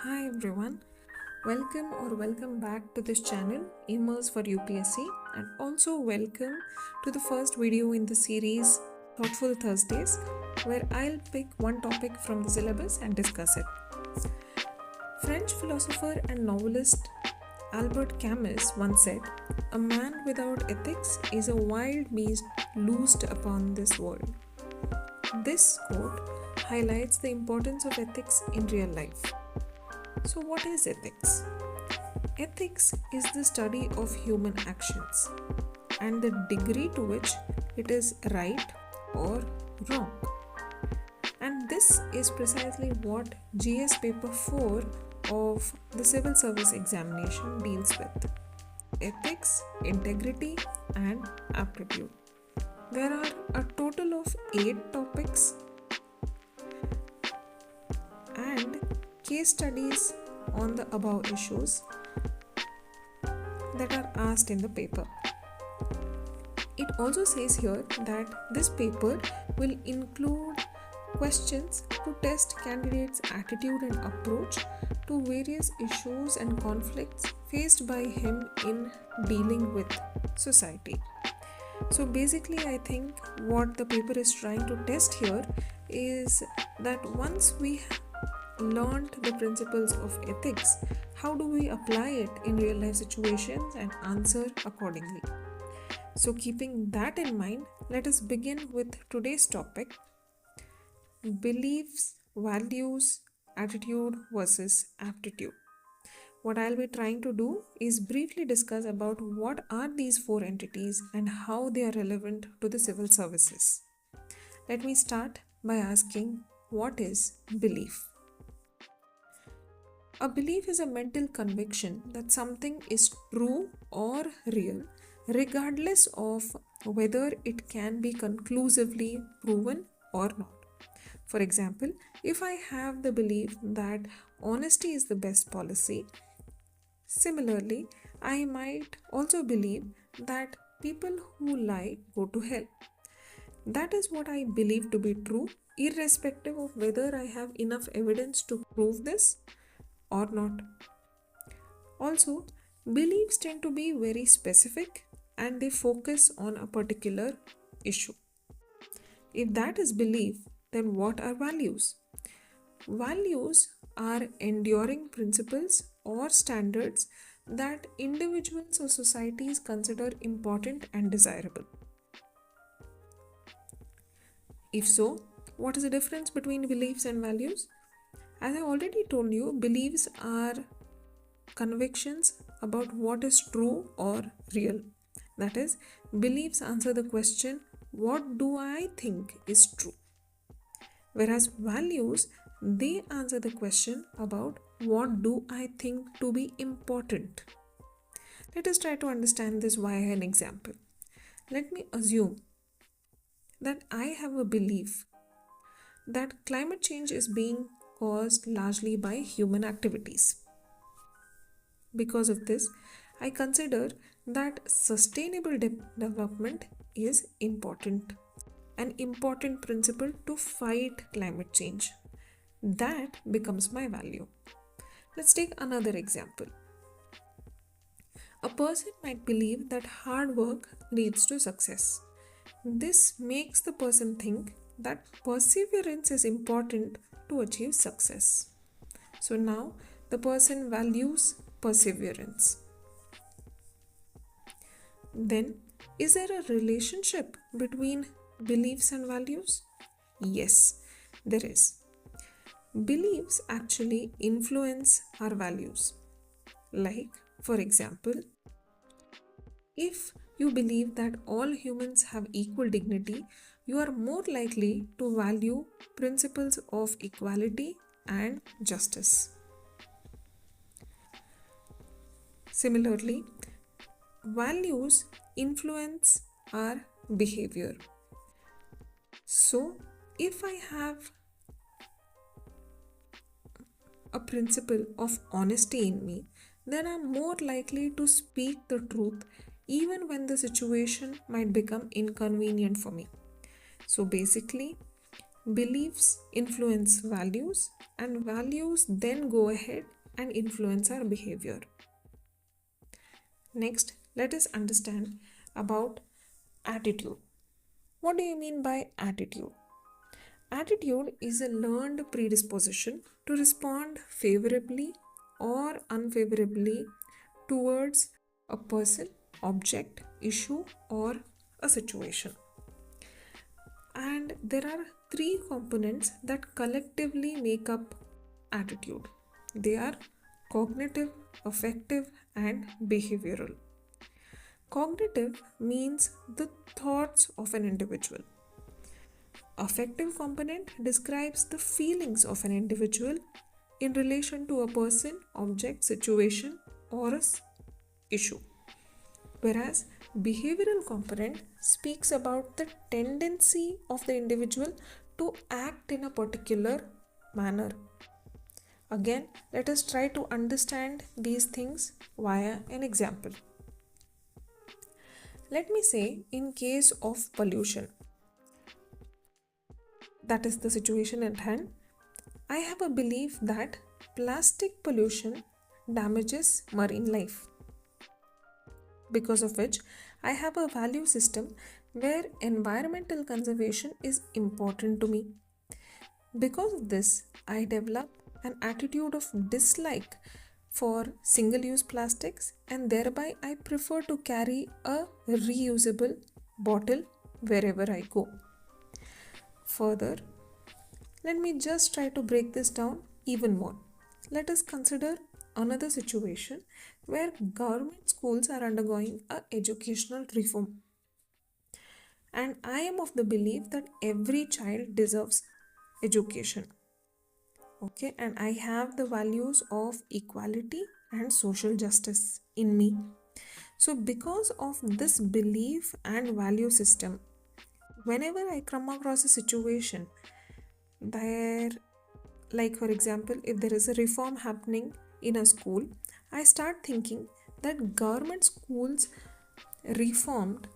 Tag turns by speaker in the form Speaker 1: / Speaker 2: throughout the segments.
Speaker 1: Hi everyone, welcome back to this channel Immerse for UPSC, and also welcome to the first video in the series Thoughtful Thursdays, where I'll pick one topic from the syllabus and discuss it. French philosopher and novelist Albert Camus once said, "A man without ethics is a wild beast loosed upon this world." This quote highlights the importance of ethics in real life. So, what is ethics? Ethics is the study of human actions and the degree to which it is right or wrong. And this is precisely what GS paper 4 of the civil service examination deals with: ethics, integrity, and aptitude. There are a total of 8 topics and case studies on the above issues that are asked in the paper. It also says here that this paper will include questions to test candidates' attitude and approach to various issues and conflicts faced by him in dealing with society. So basically, I think what the paper is trying to test here is that once we learned the principles of ethics, how do we apply it in real life situations and answer accordingly? So keeping that in mind, let us begin with today's topic: beliefs, values, attitude versus aptitude. What I'll be trying to do is briefly discuss about what are these 4 entities and how they are relevant to the civil services. Let me start by asking, what is belief? A belief is a mental conviction that something is true or real, regardless of whether it can be conclusively proven or not. For example, if I have the belief that honesty is the best policy, similarly, I might also believe that people who lie go to hell. That is what I believe to be true, irrespective of whether I have enough evidence to prove this or not. Also, beliefs tend to be very specific and they focus on a particular issue. If that is belief, then what are values? Values are enduring principles or standards that individuals or societies consider important and desirable. If so, what is the difference between beliefs and values? As I already told you, beliefs are convictions about what is true or real. That is, beliefs answer the question, what do I think is true? Whereas values, they answer the question about what do I think to be important. Let us try to understand this via an example. Let me assume that I have a belief that climate change is being caused largely by human activities. Because of this, I consider that sustainable development is important, an important principle to fight climate change. That becomes my value. Let's take another example. A person might believe that hard work leads to success. This makes the person think that perseverance is important to achieve success. So now the person values perseverance. Then, is there a relationship between beliefs and values? Yes, there is. Beliefs actually influence our values. Like, for example, if you believe that all humans have equal dignity, you are more likely to value principles of equality and justice. Similarly, values influence our behavior. So, if I have a principle of honesty in me, then I'm more likely to speak the truth even when the situation might become inconvenient for me. So basically, beliefs influence values, and values then go ahead and influence our behavior. Next, let us understand about attitude. What do you mean by attitude? Attitude is a learned predisposition to respond favorably or unfavorably towards a person, object, issue, or a situation. And there are three components that collectively make up attitude. They are cognitive, affective, and behavioral. Cognitive means the thoughts of an individual. Affective component describes the feelings of an individual in relation to a person, object, situation, or issue. Whereas behavioral component speaks about the tendency of the individual to act in a particular manner. Again, let us try to understand these things via an example. Let me say, in case of pollution, that is the situation at hand, I have a belief that plastic pollution damages marine life. Because of which, I have a value system where environmental conservation is important to me. Because of this, I develop an attitude of dislike for single-use plastics, and thereby I prefer to carry a reusable bottle wherever I go. Further, let me just try to break this down even more. Let us consider another situation where government schools are undergoing an educational reform. And I am of the belief that every child deserves education. Okay, and I have the values of equality and social justice in me. So because of this belief and value system, whenever I come across a situation where, like for example, if there is a reform happening in a school, I start thinking that government schools reformed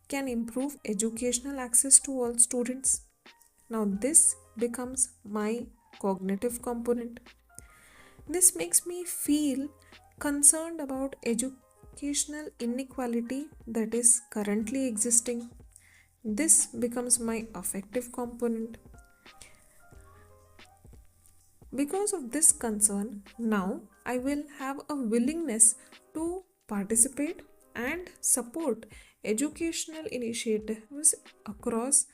Speaker 1: can improve educational access to all students. Now this becomes my cognitive component. This makes me feel concerned about educational inequality that is currently existing. This becomes my affective component. Because of this concern, now I will have a willingness to participate and support educational initiatives across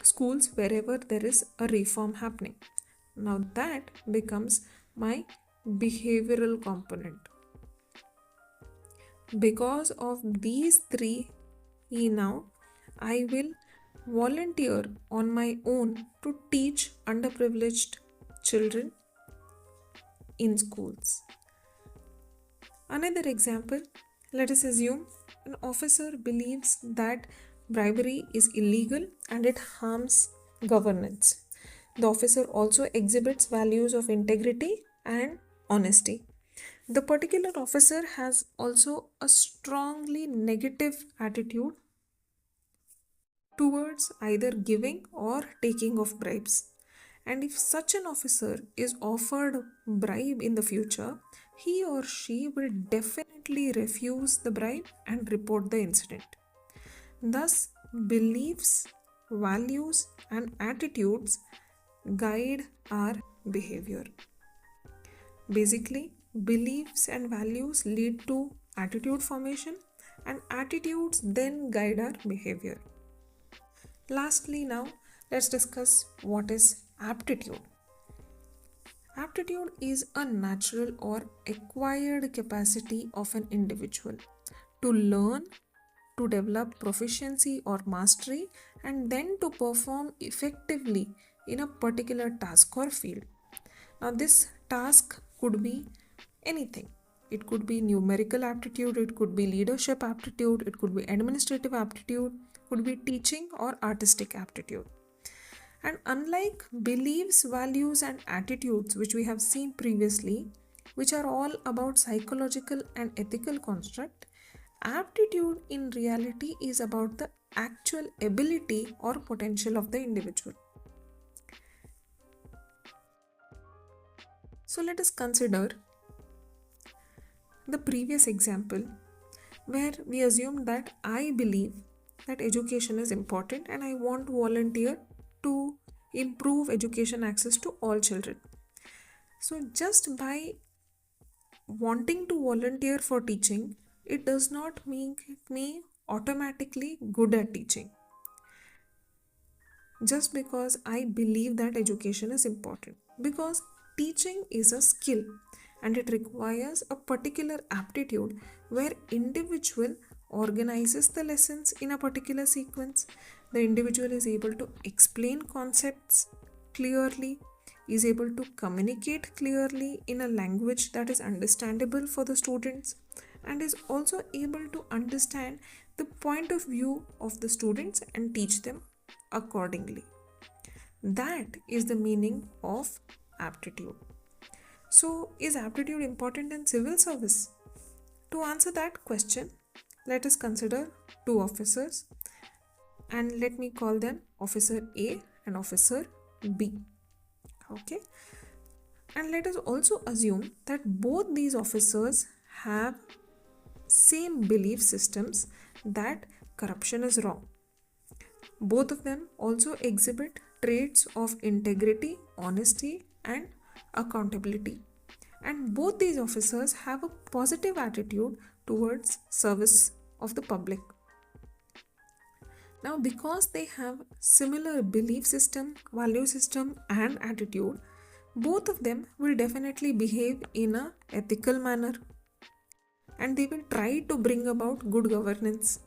Speaker 1: schools wherever there is a reform happening. Now that becomes my behavioral component. Because of these three, now I will volunteer on my own to teach underprivileged children in schools. Another example, let us assume an officer believes that bribery is illegal and it harms governance. The officer also exhibits values of integrity and honesty. The particular officer has also a strongly negative attitude towards either giving or taking of bribes. And if such an officer is offered bribe in the future, he or she will definitely refuse the bribe and report the incident. Thus, beliefs, values, and attitudes guide our behavior. Basically, beliefs and values lead to attitude formation, and attitudes then guide our behavior. Lastly, now let's discuss what is aptitude. Aptitude is a natural or acquired capacity of an individual to learn, to develop proficiency or mastery, and then to perform effectively in a particular task or field. Now, this task could be anything. It could be numerical aptitude, it could be leadership aptitude, it could be administrative aptitude, could be teaching or artistic aptitude. And unlike beliefs, values, and attitudes, which we have seen previously, which are all about psychological and ethical construct, aptitude in reality is about the actual ability or potential of the individual. So let us consider the previous example where we assumed that I believe that education is important and I want to volunteer to improve education access to all children. So just by wanting to volunteer for teaching, it does not make me automatically good at teaching. Just because I believe that education is important. Because teaching is a skill and it requires a particular aptitude where individual organizes the lessons in a particular sequence. The individual is able to explain concepts clearly, is able to communicate clearly in a language that is understandable for the students, and is also able to understand the point of view of the students and teach them accordingly. That is the meaning of aptitude. So, is aptitude important in civil service? To answer that question, let us consider two officers, and let me call them Officer A and Officer B. Okay, and let us also assume that both these officers have same belief systems that corruption is wrong. Both of them also exhibit traits of integrity, honesty, and accountability. And both these officers have a positive attitude towards service of the public. Now, because they have similar belief system, value system, and attitude, both of them will definitely behave in an ethical manner and they will try to bring about good governance.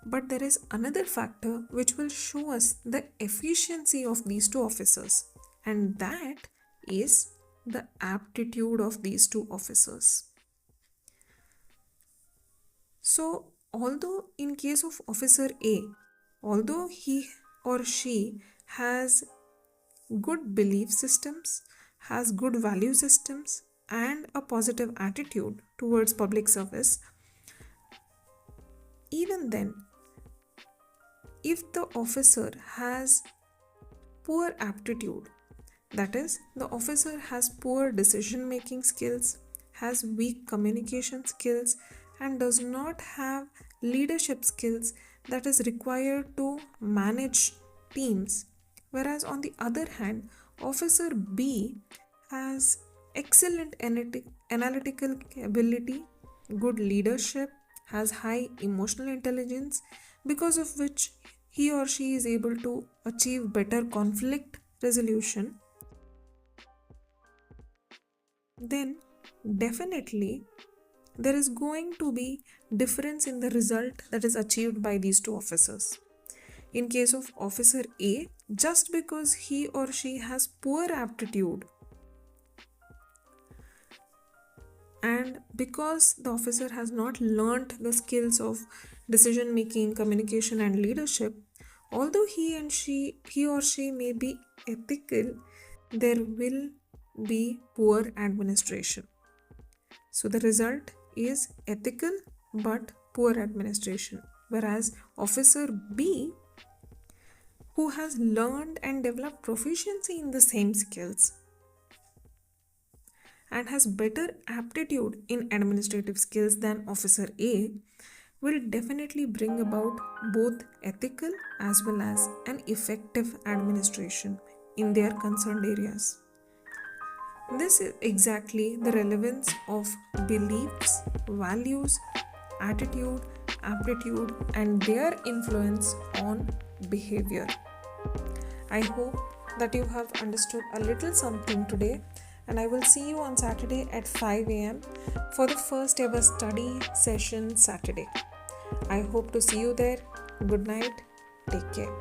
Speaker 1: But there is another factor which will show us the efficiency of these two officers, and that is the aptitude of these two officers. So, although in case of Officer A, although he or she has good belief systems, has good value systems, and a positive attitude towards public service, even then, if the officer has poor aptitude, that is, the officer has poor decision making skills, has weak communication skills, and does not have leadership skills that is required to manage teams, whereas on the other hand, Officer B has excellent analytical ability, good leadership, has high emotional intelligence, because of which he or she is able to achieve better conflict resolution, then definitely there is going to be difference in the result that is achieved by these two officers. In case of Officer A, just because he or she has poor aptitude and because the officer has not learnt the skills of decision making, communication, and leadership, although he or she may be ethical, there will be poor administration. So the result is ethical but poor administration. Whereas Officer B, who has learned and developed proficiency in the same skills and has better aptitude in administrative skills than Officer A, will definitely bring about both ethical as well as an effective administration in their concerned areas. This is exactly the relevance of beliefs, values, attitude, aptitude, and their influence on behavior. I hope that you have understood a little something today, and I will see you on Saturday at 5 a.m. for the first ever study session Saturday. I hope to see you there. Good night. Take care.